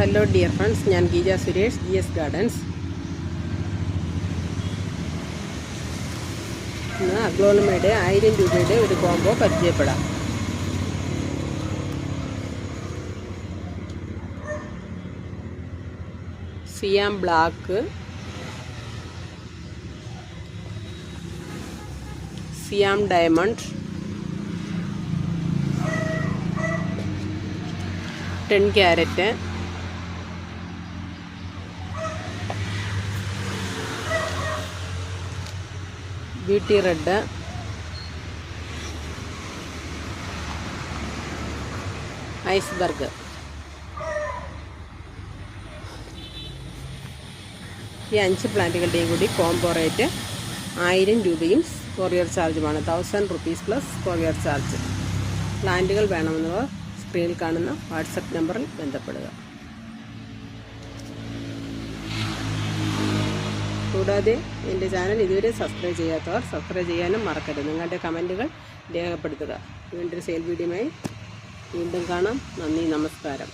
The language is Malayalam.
ഹലോ ഡിയർ ഫ്രണ്ട്സ്, ഞാൻ ഗീജ സുരേഷ്, GS ഗാർഡൻസ്. ഇന്ന് അഗ്ലോണിമയുടെ 1000 രൂപയുടെ ഒരു കോംബോ പരിചയപ്പെടാം. Siam black, Siam diamond, 10 carat, beauty red, iceberg. ഈ 5 പ്ലാന്റുകളുടെയും കൂടി കോംബോ റേറ്റ് 1000 രൂപയും കൊറിയർ ചാർജുമാണ്. 1000 റുപ്പീസ് പ്ലസ് കൊറിയർ ചാർജ്. പ്ലാന്റുകൾ വേണമെന്നവർ സ്ക്രീനിൽ കാണുന്ന വാട്സപ്പ് നമ്പറിൽ ബന്ധപ്പെടുക. കൂടാതെ എൻ്റെ ചാനൽ ഇതുവരെ സബ്സ്ക്രൈബ് ചെയ്യാത്തവർ സബ്സ്ക്രൈബ് ചെയ്യാനും മറക്കരുത്. നിങ്ങളുടെ കമൻറ്റുകൾ രേഖപ്പെടുത്തുക. വീണ്ടും സെയിൽ വീഡിയോയുമായി വീണ്ടും കാണാം. നന്ദി, നമസ്കാരം.